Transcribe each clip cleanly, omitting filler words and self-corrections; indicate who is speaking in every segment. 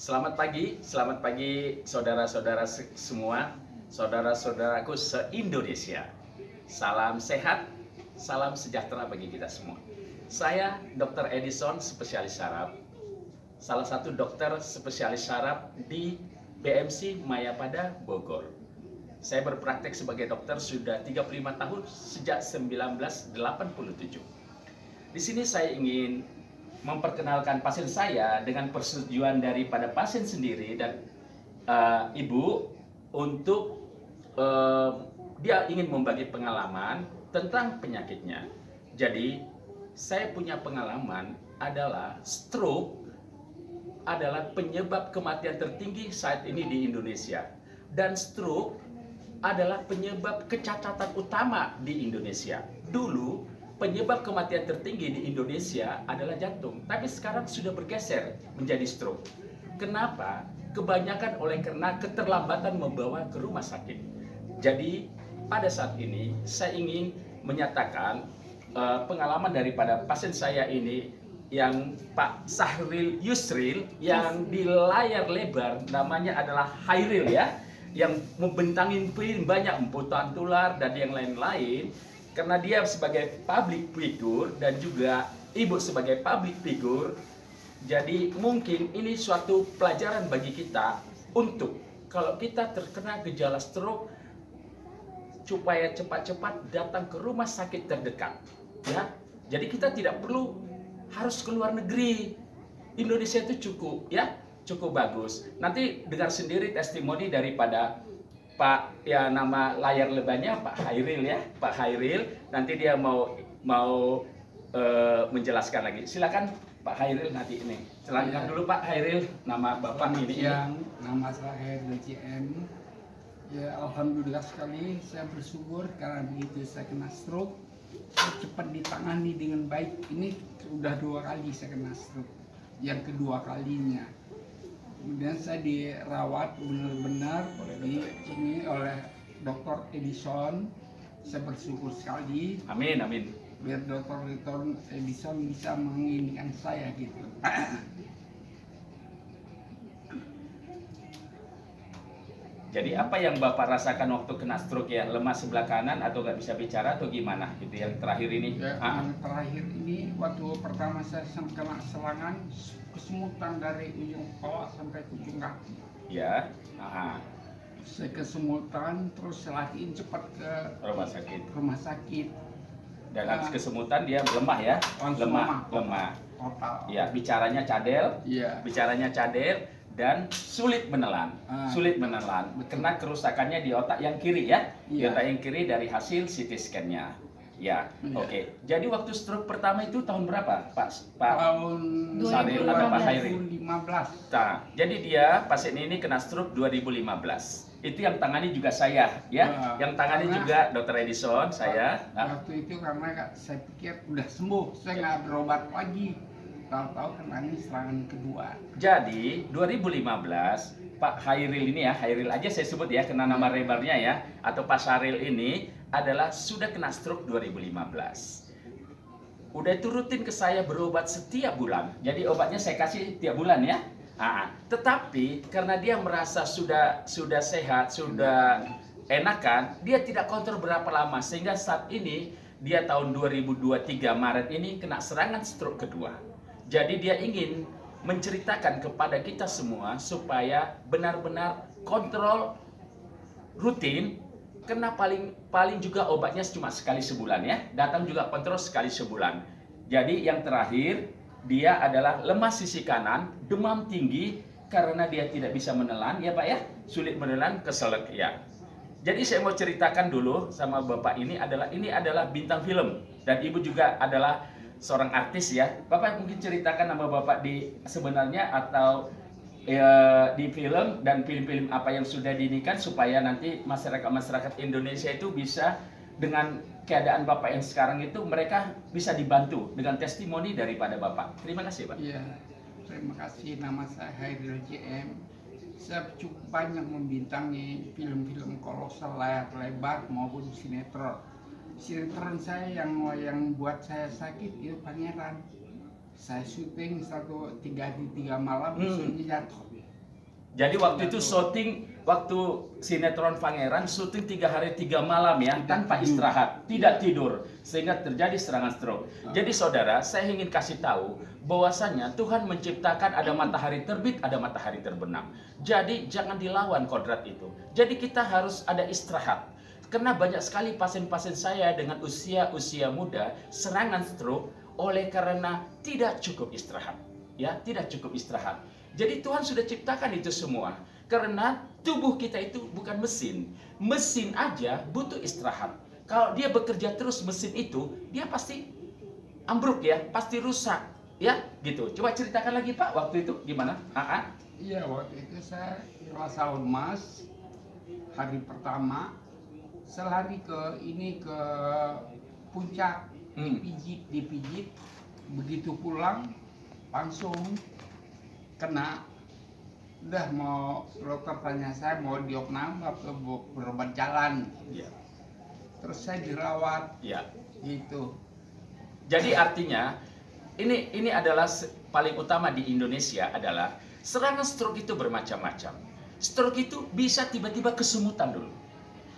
Speaker 1: Selamat pagi saudara-saudara semua, saudara-saudaraku se-Indonesia. Salam sehat, salam sejahtera bagi kita semua. Saya Dr. Edison, spesialis saraf, salah satu dokter spesialis saraf di BMC Mayapada, Bogor. Saya berpraktek sebagai dokter sudah 35 tahun sejak 1987. Di sini saya ingin memperkenalkan pasien saya dengan persetujuan daripada pasien sendiri dan ibu untuk dia ingin membagi pengalaman tentang penyakitnya. Jadi saya punya pengalaman adalah stroke adalah penyebab kematian tertinggi saat ini di Indonesia, dan stroke adalah penyebab kecacatan utama di Indonesia. Dulu penyebab kematian tertinggi di Indonesia adalah jantung, tapi sekarang sudah bergeser menjadi stroke. Kenapa? Kebanyakan karena keterlambatan membawa ke rumah sakit. Jadi pada saat ini saya ingin menyatakan pengalaman daripada pasien saya ini, yang Pak Sahril Yusril, yang di layar lebar namanya adalah Hairil ya, yang membentangin film banyak, Emputan Tular dan yang lain-lain. Karena dia sebagai public figure dan juga ibu sebagai public figure, jadi mungkin ini suatu pelajaran bagi kita untuk kalau kita terkena gejala stroke, supaya cepat-cepat datang ke rumah sakit terdekat ya. Jadi kita tidak perlu harus ke luar negeri. Indonesia itu cukup ya, cukup bagus. Nanti dengar sendiri testimoni daripada Pak, ya nama layar lebarnya Pak Hairil ya, Pak Hairil. Nanti dia mau menjelaskan lagi. Silakan Pak Hairil nanti ini. Silakan dulu Pak Hairil, nama Bapak ini.
Speaker 2: Nama saya Hairil JM. Ya, alhamdulillah sekali saya bersyukur karena begitu saya kena stroke, saya cepat ditangani dengan baik. Ini sudah 2 kali saya kena stroke. Yang kedua kalinya. Kemudian saya dirawat benar-benar oleh Dr. Edison. Saya bersyukur sekali.
Speaker 1: Amin, amin.
Speaker 2: Biar Dr. Edison bisa menginginkan saya gitu.
Speaker 1: Jadi apa yang Bapak rasakan waktu kena stroke ya? Lemas sebelah kanan atau nggak bisa bicara atau gimana? Gitu yang terakhir ini.
Speaker 2: Ya, yang terakhir ini waktu pertama saya kena serangan, kesemutan dari ujung kepala sampai ke ujung kaki.
Speaker 1: Ya.
Speaker 2: Saya kesemutan, terus saya lariin cepat ke rumah sakit.
Speaker 1: Dan habis kesemutan dia lemah ya? Lemah.
Speaker 2: Total.
Speaker 1: Ya, bicaranya cadel.
Speaker 2: Iya.
Speaker 1: Bicaranya cadel dan sulit menelan. Karena kerusakannya di otak yang kiri ya. Di otak yang kiri dari hasil CT scan-nya. Ya, oke. Jadi waktu stroke pertama itu tahun berapa, Pak?
Speaker 2: Tahun
Speaker 1: Sahril atau Pak Hairil?
Speaker 2: 2015.
Speaker 1: Nah, jadi dia pasien ini kena stroke 2015. Itu yang tangani juga saya, ya. Yang tangani juga Dr. Edison, saya.
Speaker 2: Waktu itu karena saya pikir udah sembuh, saya nggak berobat lagi. Tahu-tahu kena ini serangan kedua.
Speaker 1: Jadi 2015 Pak Hairil ini ya, Hairil aja saya sebut ya, kena nama lebarnya ya, atau Pak Sahril ini adalah sudah kena stroke 2015. Udah itu rutin ke saya berobat setiap bulan. Jadi obatnya saya kasih tiap bulan ya. Tetapi karena dia merasa sudah sehat, sudah enakan, dia tidak kontrol berapa lama, sehingga saat ini dia tahun 2023 Maret ini kena serangan stroke kedua. Jadi dia ingin menceritakan kepada kita semua supaya benar-benar kontrol rutin, karena paling juga obatnya cuma sekali sebulan ya. Datang juga kontrol sekali sebulan. Jadi yang terakhir dia adalah lemas sisi kanan, demam tinggi karena dia tidak bisa menelan ya Pak ya. Sulit menelan, keselak ya. Jadi saya mau ceritakan dulu sama Bapak ini adalah bintang film dan Ibu juga adalah seorang artis ya. Bapak mungkin ceritakan nama Bapak di sebenarnya atau di film dan film-film apa yang sudah diinikan supaya nanti masyarakat Indonesia itu bisa dengan keadaan Bapak yang sekarang itu mereka bisa dibantu dengan testimoni daripada Bapak. Terima kasih Pak.
Speaker 2: Iya, terima kasih. Nama saya Hairil JM. Saya cukup banyak membintangi film-film kolosal layar lebar maupun sinetron. Sinetron saya yang buat saya sakit itu Pangeran. Saya syuting 3 hari 3 malam, besoknya jatuh.
Speaker 1: Jadi waktu itu syuting, waktu sinetron Pangeran syuting 3 hari 3 malam ya, tanpa istirahat, tidak tidur, sehingga terjadi serangan stroke. Jadi saudara, saya ingin kasih tahu bahwasanya Tuhan menciptakan ada matahari terbit, ada matahari terbenam. Jadi jangan dilawan kodrat itu. Jadi kita harus ada istirahat. Karena banyak sekali pasien-pasien saya dengan usia muda serangan stroke oleh karena tidak cukup istirahat. Ya, tidak cukup istirahat. Jadi Tuhan sudah ciptakan itu semua. Karena tubuh kita itu bukan mesin. Mesin aja butuh istirahat. Kalau dia bekerja terus mesin itu, dia pasti ambruk ya, pasti rusak. Ya, gitu. Coba ceritakan lagi Pak, waktu itu gimana?
Speaker 2: Iya, waktu itu saya rasa lemas hari pertama, selari ke puncak, dipijit, begitu pulang langsung kena. Udah mau dokter tanya saya mau diopname atau berobat jalan.
Speaker 1: Ya.
Speaker 2: Terus saya dirawat.
Speaker 1: Ya.
Speaker 2: Gitu.
Speaker 1: Jadi artinya ini adalah paling utama di Indonesia adalah serangan stroke itu bermacam-macam. Stroke itu bisa tiba-tiba kesemutan dulu.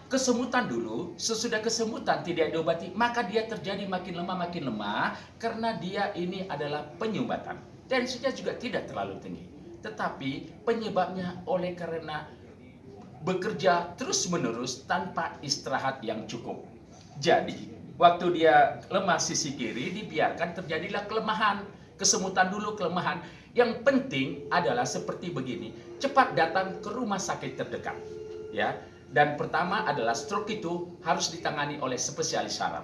Speaker 1: Kesemutan dulu, sesudah kesemutan tidak diobati, maka dia terjadi makin lemah karena dia ini adalah penyumbatan. Tensinya juga tidak terlalu tinggi. Tetapi penyebabnya oleh karena bekerja terus-menerus tanpa istirahat yang cukup. Jadi, waktu dia lemah sisi kiri, dibiarkan terjadilah kelemahan. Kesemutan dulu, kelemahan. Yang penting adalah seperti begini, cepat datang ke rumah sakit terdekat. Ya. Dan pertama adalah stroke itu harus ditangani oleh spesialis saraf.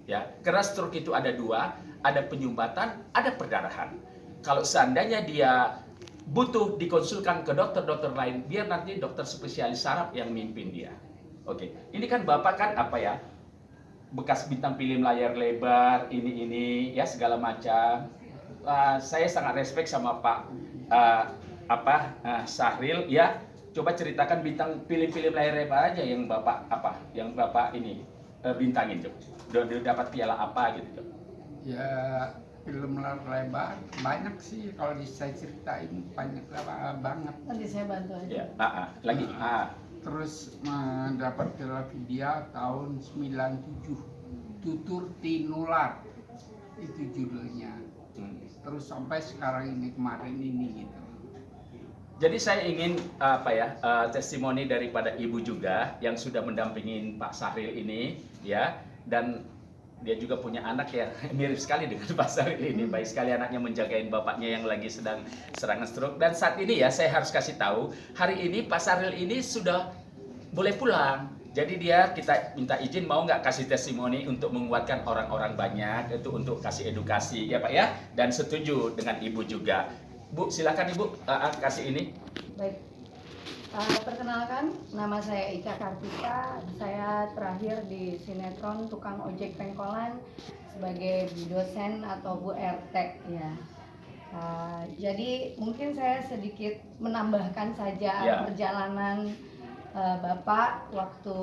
Speaker 1: Ya, karena stroke itu ada dua, ada penyumbatan, ada perdarahan. Kalau seandainya dia butuh dikonsulkan ke dokter-dokter lain, biar nanti dokter spesialis saraf yang mimpin dia. Oke, ini kan Bapak kan apa ya? Bekas bintang film layar lebar, ini ya segala macam. Saya sangat respect sama Pak Sahril ya. Coba ceritakan bintang film-film layar lebar aja yang Bapak ini bintangin tuh. Udah dapat piala apa gitu.
Speaker 2: Ya, film layar lebar banyak sih, kalau saya ceritain banyak banget.
Speaker 3: Nanti saya bantu aja.
Speaker 1: Ya,
Speaker 2: Terus mendapat piala Vidya tahun 97, Tutur Tinular itu judulnya. Terus sampai sekarang ini, kemarin ini gitu.
Speaker 1: Jadi saya ingin testimoni daripada ibu juga yang sudah mendampingin Pak Sahril ini ya, dan dia juga punya anak ya mirip sekali dengan Pak Sahril ini, baik sekali anaknya menjagain bapaknya yang lagi sedang serangan stroke. Dan saat ini ya saya harus kasih tahu, hari ini Pak Sahril ini sudah boleh pulang. Jadi kita minta izin mau nggak kasih testimoni untuk menguatkan orang-orang banyak, itu untuk kasih edukasi ya Pak ya, dan setuju dengan ibu juga. Bu, silakan Ibu kasih ini.
Speaker 3: Baik. Perkenalkan, nama saya Ica Kartika. Saya terakhir di sinetron Tukang Ojek Pengkolan sebagai Bu Dosen atau Bu RT ya. Jadi mungkin saya sedikit menambahkan saja perjalanan Bapak waktu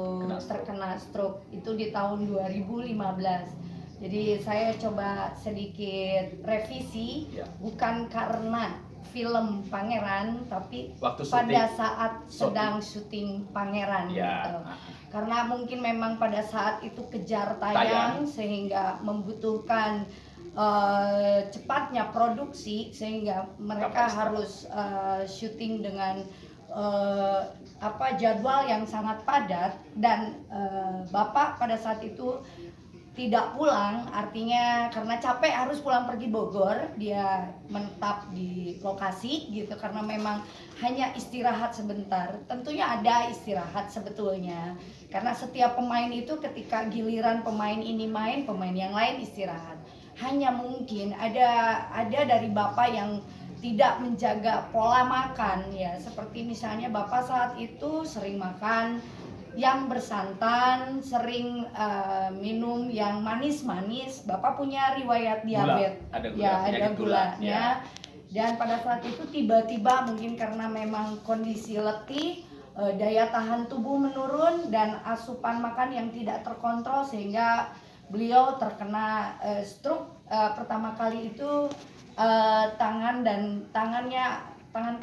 Speaker 3: terkena stroke itu di tahun 2015. Jadi saya coba sedikit revisi, bukan karena film Pangeran, tapi pada saat sedang syuting Pangeran gitu. Karena mungkin memang pada saat itu kejar tayang sehingga membutuhkan cepatnya produksi, sehingga mereka harus syuting dengan jadwal yang sangat padat, dan Bapak pada saat itu tidak pulang, artinya karena capek harus pulang pergi Bogor, dia menetap di lokasi gitu karena memang hanya istirahat sebentar. Tentunya ada istirahat sebetulnya, karena setiap pemain itu ketika giliran pemain ini main, pemain yang lain istirahat. Hanya mungkin ada dari Bapak yang tidak menjaga pola makan ya, seperti misalnya Bapak saat itu sering makan yang bersantan, sering minum yang manis-manis. Bapak punya riwayat diabetes, ada gulanya. Dan pada saat itu tiba-tiba mungkin karena memang kondisi letih, daya tahan tubuh menurun dan asupan makan yang tidak terkontrol sehingga beliau terkena stroke. Pertama kali itu tangan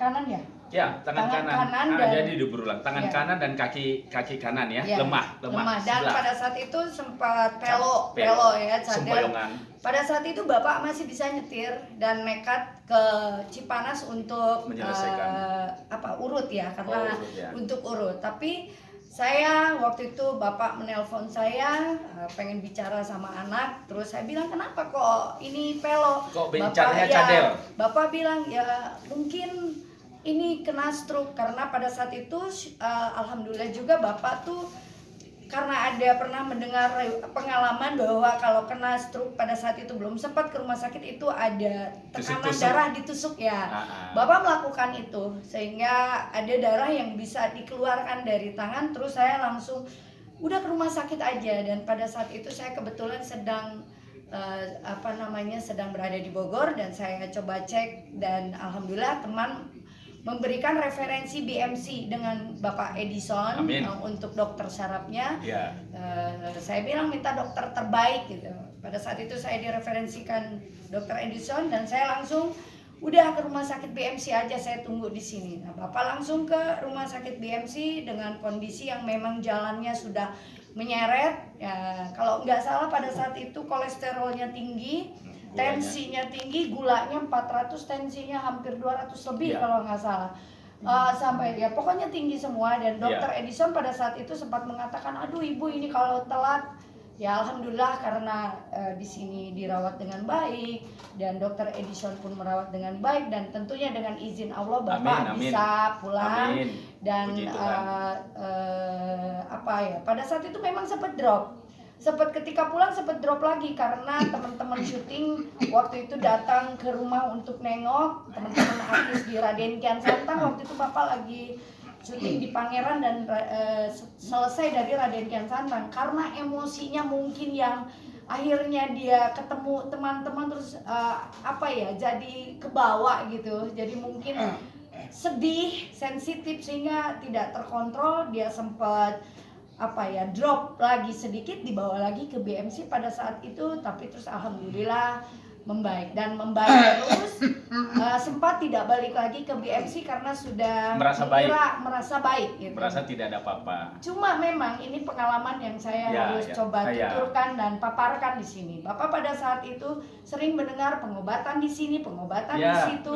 Speaker 3: kanan ya,
Speaker 1: Ya, tangan kanan.
Speaker 3: dan
Speaker 1: Jadi berulang. Tangan
Speaker 3: ya.
Speaker 1: kanan dan kaki kanan ya,
Speaker 3: Ya,
Speaker 1: lemah.
Speaker 3: Dan
Speaker 1: sebelah.
Speaker 3: pada saat itu sempat pelo ya, cadel.
Speaker 1: Sempoyongan.
Speaker 3: Pada saat itu Bapak masih bisa nyetir dan nekat ke Cipanas untuk
Speaker 1: Menyelesaikan.
Speaker 3: urut ya, karena
Speaker 1: urut, ya.
Speaker 3: untuk urut. Tapi saya waktu itu Bapak menelpon saya pengen bicara sama anak, terus saya bilang kenapa kok ini pelo?
Speaker 1: Kok bicaranya cadel?
Speaker 3: Bapak bilang ya mungkin ini kena stroke, karena pada saat itu alhamdulillah juga Bapak tuh karena ada pernah mendengar pengalaman bahwa kalau kena stroke pada saat itu belum sempat ke rumah sakit itu ada tekanan darah ditusuk ya. Bapak melakukan itu sehingga ada darah yang bisa dikeluarkan dari tangan, terus saya langsung udah ke rumah sakit aja. Dan pada saat itu saya kebetulan sedang sedang berada di Bogor, dan saya coba cek dan alhamdulillah teman memberikan referensi BMC dengan Bapak Edison untuk dokter sarafnya.
Speaker 1: Ya.
Speaker 3: Saya bilang minta dokter terbaik gitu. Pada saat itu saya direferensikan dokter Edison dan saya langsung udah ke rumah sakit BMC aja, saya tunggu di sini. Nah, Bapak langsung ke rumah sakit BMC dengan kondisi yang memang jalannya sudah menyeret. Ya, kalau nggak salah pada saat itu kolesterolnya tinggi, tensinya tinggi, gulanya 400, tensinya hampir 200 lebih kalau nggak salah. Sampai ya pokoknya tinggi semua. Dan dokter Edison pada saat itu sempat mengatakan, aduh ibu ini kalau telat. Ya alhamdulillah karena di sini dirawat dengan baik dan dokter Edison pun merawat dengan baik, dan tentunya dengan izin Allah Bapak bisa pulang. Dan pada saat itu memang sempat drop. Ketika pulang sempat drop lagi karena teman-teman syuting waktu itu datang ke rumah untuk nengok teman-teman artis di Raden Kian Santang. Waktu itu Bapak lagi syuting di Pangeran dan selesai dari Raden Kian Santang, karena emosinya mungkin yang akhirnya dia ketemu teman-teman terus jadi kebawa gitu. Jadi mungkin sedih, sensitif sehingga tidak terkontrol, dia sempat drop lagi sedikit, dibawa lagi ke BMC pada saat itu, tapi terus alhamdulillah membaik terus. Sempat tidak balik lagi ke BMC karena sudah merasa baik gitu.
Speaker 1: Merasa tidak ada apa-apa.
Speaker 3: Cuma memang ini pengalaman yang saya harus coba tuturkan dan paparkan di sini. Bapak pada saat itu sering mendengar pengobatan di sini, pengobatan di situ,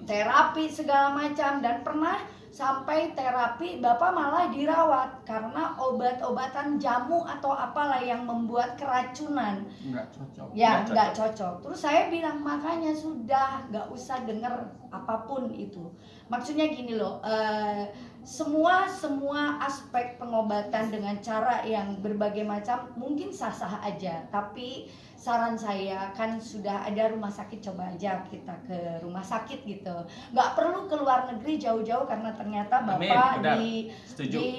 Speaker 3: terapi segala macam, dan pernah sampai terapi Bapak malah dirawat karena obat-obatan jamu atau apalah yang membuat keracunan. Nggak cocok. Terus saya bilang makanya sudah nggak usah dengar apapun itu. Maksudnya gini loh, semua aspek pengobatan dengan cara yang berbagai macam mungkin sah-sah aja, tapi saran saya kan sudah ada rumah sakit, coba aja kita ke rumah sakit gitu. Nggak perlu ke luar negeri jauh-jauh karena ternyata Bapak di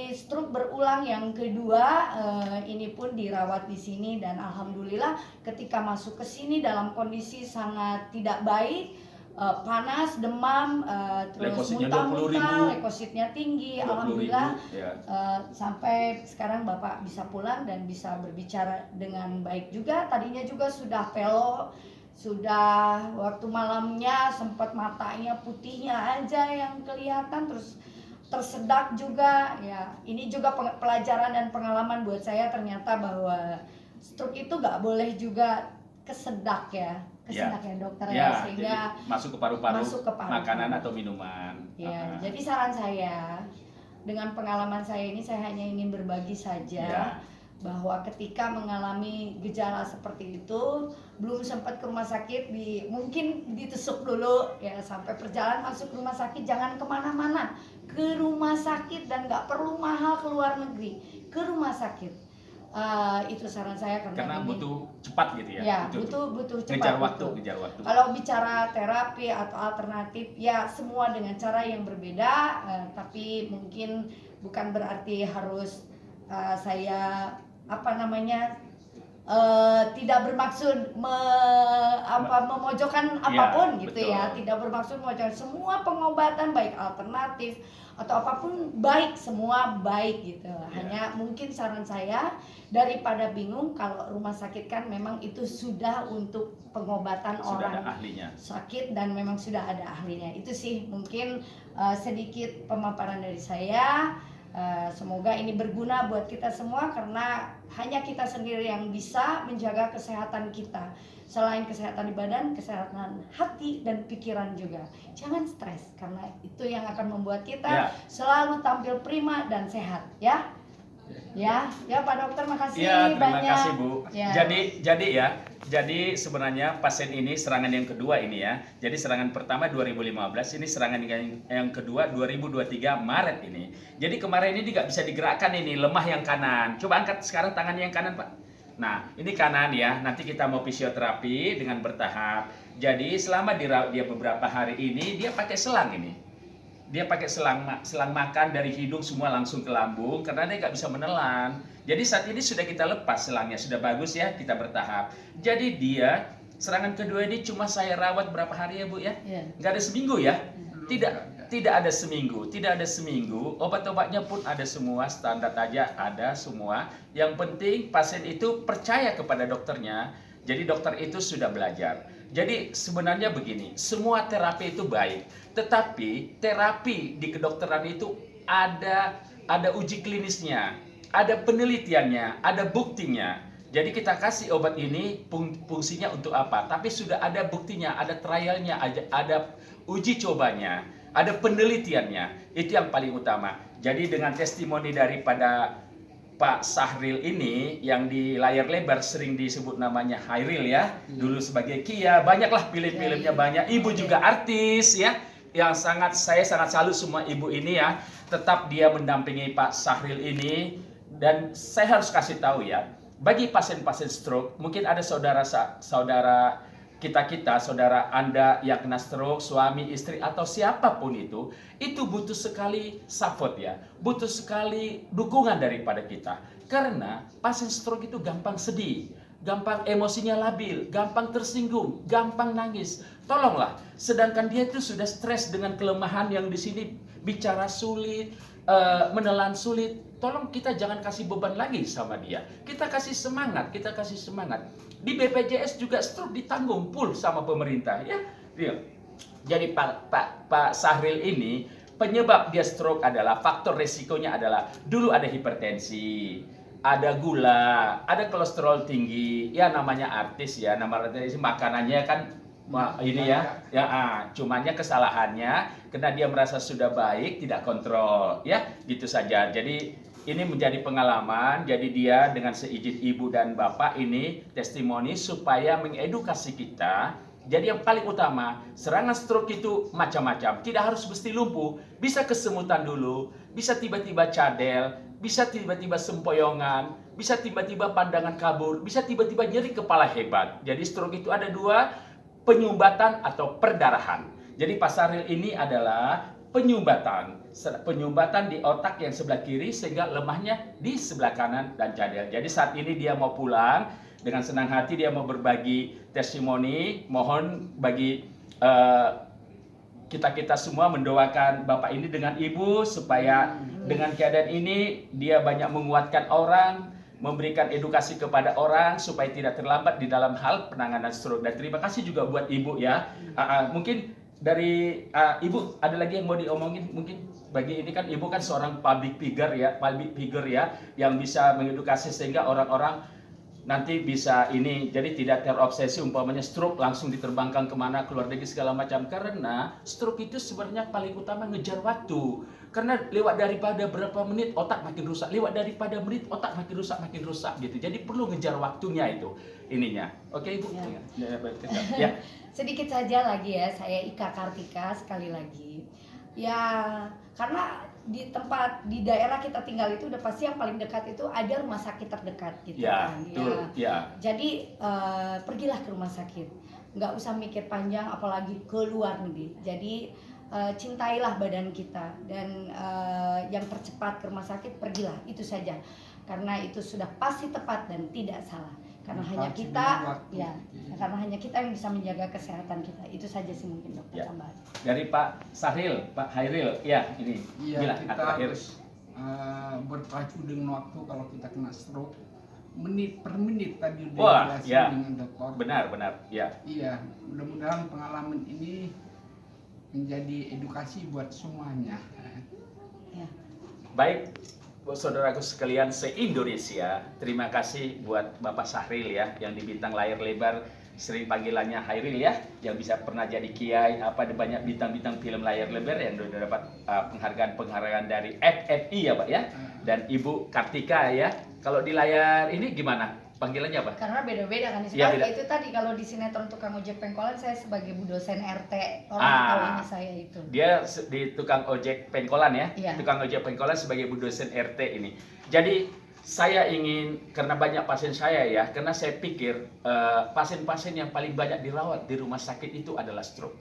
Speaker 3: stroke berulang yang kedua, ini pun dirawat di sini dan alhamdulillah ketika masuk ke sini dalam kondisi sangat tidak baik, panas, demam, terus muntah-muntah, leukositnya tinggi, alhamdulillah sampai sekarang Bapak bisa pulang dan bisa berbicara dengan baik juga. Tadinya juga sudah pelo, sudah waktu malamnya sempat matanya putihnya aja yang kelihatan, terus tersedak juga. Ya ini juga pelajaran dan pengalaman buat saya ternyata bahwa stroke itu nggak boleh juga kesedak ya dokter sehingga
Speaker 1: masuk ke paru-paru, makanan atau minuman.
Speaker 3: Ya, jadi saran saya dengan pengalaman saya ini saya hanya ingin berbagi saja bahwa ketika mengalami gejala seperti itu belum sempat ke rumah sakit, mungkin ditusuk dulu ya sampai perjalanan masuk rumah sakit, jangan kemana-mana, ke rumah sakit dan nggak perlu mahal ke luar negeri, ke rumah sakit. Itu saran saya
Speaker 1: karena butuh cepat gitu ya.
Speaker 3: Ya, butuh cepat.
Speaker 1: Ngejar waktu.
Speaker 3: Kalau bicara terapi atau alternatif ya semua dengan cara yang berbeda, tapi mungkin bukan berarti harus saya tidak bermaksud memojokkan
Speaker 1: Iya,
Speaker 3: apapun gitu
Speaker 1: betul.
Speaker 3: ya, tidak bermaksud memojokkan. Semua pengobatan baik alternatif atau apapun baik, semua baik gitu. Hanya mungkin saran saya, daripada bingung, kalau rumah sakit kan memang itu sudah untuk pengobatan
Speaker 1: Sudah
Speaker 3: orang
Speaker 1: ada ahlinya.
Speaker 3: sakit dan memang sudah ada ahlinya. Itu sih mungkin sedikit pemaparan dari saya. Semoga ini berguna buat kita semua, karena hanya kita sendiri yang bisa menjaga kesehatan kita. Selain kesehatan di badan, kesehatan hati dan pikiran juga. Jangan stres, karena itu yang akan membuat kita selalu tampil prima dan sehat, ya. Ya Pak Dokter, makasih
Speaker 1: Ya, terima
Speaker 3: banyak.
Speaker 1: kasih Bu.
Speaker 3: Ya.
Speaker 1: Jadi sebenarnya pasien ini serangan yang kedua ini ya. Jadi serangan pertama 2015, ini serangan yang kedua 2023 Maret ini. Jadi kemarin ini tidak bisa digerakkan ini, lemah yang kanan. Coba angkat sekarang tangannya yang kanan Pak. Nah, ini kanan ya. Nanti kita mau fisioterapi dengan bertahap. Jadi selama dia beberapa hari ini dia pakai selang ini. Dia pakai selang makan dari hidung semua langsung ke lambung karena dia nggak bisa menelan. Jadi saat ini sudah kita lepas selangnya, sudah bagus ya, kita bertahap. Jadi dia serangan kedua ini cuma saya rawat berapa hari ya Bu ya? Nggak ada seminggu ya? Tidak ada seminggu. Obat-obatnya pun ada semua, standar aja ada semua. Yang penting pasien itu percaya kepada dokternya. Jadi dokter itu sudah belajar. Jadi sebenarnya begini, semua terapi itu baik, tetapi terapi di kedokteran itu ada uji klinisnya, ada penelitiannya, ada buktinya. Jadi kita kasih obat ini fungsinya untuk apa? Tapi sudah ada buktinya, ada trialnya, ada uji cobanya, ada penelitiannya. Itu yang paling utama. Jadi dengan testimoni daripada Pak Sahril ini yang di layar lebar sering disebut namanya Hairil ya, dulu sebagai Kia, banyaklah film-filmnya banyak. Ibu juga artis ya, yang saya sangat salut semua ibu ini ya, tetap dia mendampingi Pak Sahril ini. Dan saya harus kasih tahu ya, bagi pasien-pasien stroke, mungkin ada saudara saudara Anda yang kena stroke, suami, istri, atau siapapun itu butuh sekali support ya, butuh sekali dukungan daripada kita. Karena pasien stroke itu gampang sedih, gampang emosinya labil, gampang tersinggung, gampang nangis. Tolonglah, sedangkan dia itu sudah stres dengan kelemahan yang di sini bicara sulit, menelan sulit. Tolong kita jangan kasih beban lagi sama dia. Kita kasih semangat, Di BPJS juga stroke ditanggung full sama pemerintah ya. Jadi Pak Sahril ini penyebab dia stroke adalah faktor resikonya adalah dulu ada hipertensi, ada gula, ada kolesterol tinggi. Ya namanya artis ya, nama artis makanannya kan ini ya, cumannya kesalahannya karena dia merasa sudah baik tidak kontrol ya, gitu saja. Jadi ini menjadi pengalaman, jadi dia dengan seizin ibu dan bapak ini testimoni supaya mengedukasi kita. Jadi yang paling utama, serangan stroke itu macam-macam, tidak harus mesti lumpuh, bisa kesemutan dulu, bisa tiba-tiba cadel, bisa tiba-tiba sempoyongan, bisa tiba-tiba pandangan kabur, bisa tiba-tiba nyeri kepala hebat. Jadi stroke itu ada dua, penyumbatan atau perdarahan. Jadi Pak Sahril ini adalah penyumbatan di otak yang sebelah kiri sehingga lemahnya di sebelah kanan dan cadel. Jadi saat ini dia mau pulang dengan senang hati, dia mau berbagi testimoni. Mohon bagi kita semua mendoakan Bapak ini dengan Ibu supaya dengan keadaan ini dia banyak menguatkan orang, memberikan edukasi kepada orang supaya tidak terlambat di dalam hal penanganan stroke. Dan terima kasih juga buat Ibu ya. Mungkin dari Ibu ada lagi yang mau diomongin, mungkin bagi ini kan Ibu kan seorang public figure ya yang bisa mengedukasi sehingga orang-orang nanti bisa ini, jadi tidak terobsesi umpamanya stroke langsung diterbangkan kemana, keluar negeri segala macam. Karena stroke itu sebenarnya paling utama ngejar waktu. Karena lewat daripada berapa menit otak makin rusak, lewat daripada menit otak makin rusak gitu. Jadi perlu ngejar waktunya itu ininya. Oke Ibu?
Speaker 3: Ya. Sedikit saja lagi ya, saya Ika Kartika sekali lagi. Ya, karena di daerah kita tinggal itu udah pasti yang paling dekat itu ada rumah sakit terdekat gitu kan.
Speaker 1: Ya.
Speaker 3: Jadi pergilah ke rumah sakit, nggak usah mikir panjang apalagi ke luar negeri. Jadi cintailah badan kita dan yang tercepat ke rumah sakit pergilah, itu saja karena itu sudah pasti tepat dan tidak salah. karena
Speaker 2: Manfaat
Speaker 3: hanya
Speaker 2: sebelum
Speaker 3: kita
Speaker 2: waktu.
Speaker 3: ya karena hanya kita yang bisa menjaga kesehatan kita. Itu saja sih mungkin dokter
Speaker 1: Ya.
Speaker 3: tambahan.
Speaker 1: Dari Pak Sahril, Pak Hairil, ya ini.
Speaker 2: Iya,
Speaker 1: Gila,
Speaker 2: kita
Speaker 1: terakhir.
Speaker 2: harus berpacu dengan waktu kalau kita kena stroke. Menit per menit tadi udah
Speaker 1: Wah,
Speaker 2: dijelasin
Speaker 1: ya.
Speaker 2: dengan dokter.
Speaker 1: Benar, ya.
Speaker 2: Iya, mudah-mudahan pengalaman ini menjadi edukasi buat semuanya.
Speaker 3: Ya.
Speaker 1: Baik, saudaraku sekalian se-Indonesia, terima kasih buat Bapak Sahril ya, yang di bintang layar lebar, sering panggilannya Hairil ya, yang bisa pernah jadi kiai, banyak bintang-bintang film layar lebar yang sudah dapat penghargaan dari FFI ya Pak ya, dan Ibu Kartika ya. Kalau di layar ini gimana? Panggilannya apa?
Speaker 3: Karena beda-beda kan.
Speaker 1: Iya,
Speaker 3: Sekali
Speaker 1: beda.
Speaker 3: itu tadi kalau di sinetron tukang ojek pengkolan saya sebagai bu dosen RT. Orang
Speaker 1: Ah.
Speaker 3: tahu ini saya itu.
Speaker 1: Dia di tukang ojek pengkolan ya,
Speaker 3: Iya.
Speaker 1: tukang ojek pengkolan sebagai bu dosen RT ini. Jadi saya ingin, karena banyak pasien saya ya, karena saya pikir pasien-pasien yang paling banyak dirawat di rumah sakit itu adalah stroke.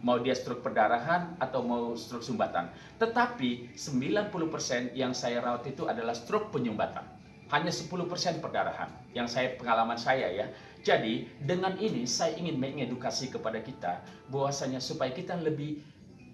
Speaker 1: Mau dia stroke perdarahan atau mau stroke sumbatan. Tetapi 90% yang saya rawat itu adalah stroke penyumbatan. Hanya 10% perdarahan yang pengalaman saya ya. Jadi dengan ini saya ingin mengedukasi kepada kita bahwasanya supaya kita lebih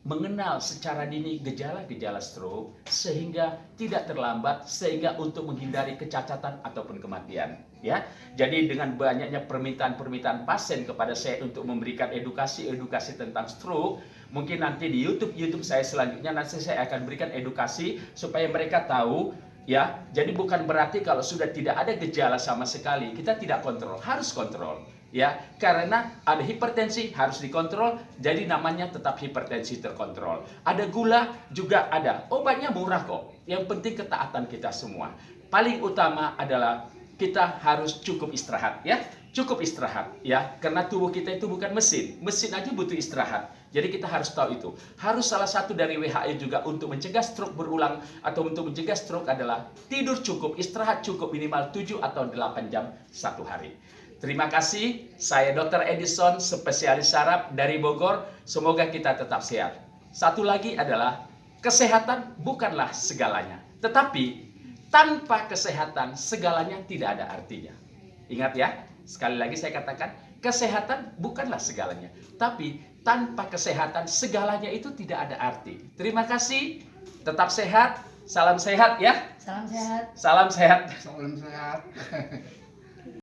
Speaker 1: mengenal secara dini gejala-gejala stroke sehingga tidak terlambat, sehingga untuk menghindari kecacatan ataupun kematian ya. Jadi dengan banyaknya permintaan pasien kepada saya untuk memberikan edukasi tentang stroke, mungkin nanti di YouTube saya selanjutnya nanti saya akan berikan edukasi supaya mereka tahu ya. Jadi bukan berarti kalau sudah tidak ada gejala sama sekali kita tidak kontrol, harus kontrol ya, karena ada hipertensi harus dikontrol, jadi namanya tetap hipertensi terkontrol. Ada gula juga ada, obatnya murah kok, yang penting ketaatan kita semua. Paling utama adalah kita harus cukup istirahat ya, cukup istirahat ya, karena tubuh kita itu bukan mesin aja butuh istirahat. Jadi kita harus tahu itu. Harus salah satu dari WHO juga untuk mencegah stroke berulang atau untuk mencegah stroke adalah tidur cukup, istirahat cukup minimal 7 atau 8 jam satu hari. Terima kasih, saya Dr. Edison, spesialis saraf dari Bogor. Semoga kita tetap sehat. Satu lagi adalah kesehatan bukanlah segalanya, tetapi tanpa kesehatan segalanya tidak ada artinya. Ingat ya, sekali lagi saya katakan, kesehatan bukanlah segalanya, tapi tanpa kesehatan segalanya itu tidak ada arti. Terima kasih, tetap sehat, salam sehat ya.
Speaker 3: Salam sehat.
Speaker 1: Salam sehat.
Speaker 2: Salam sehat.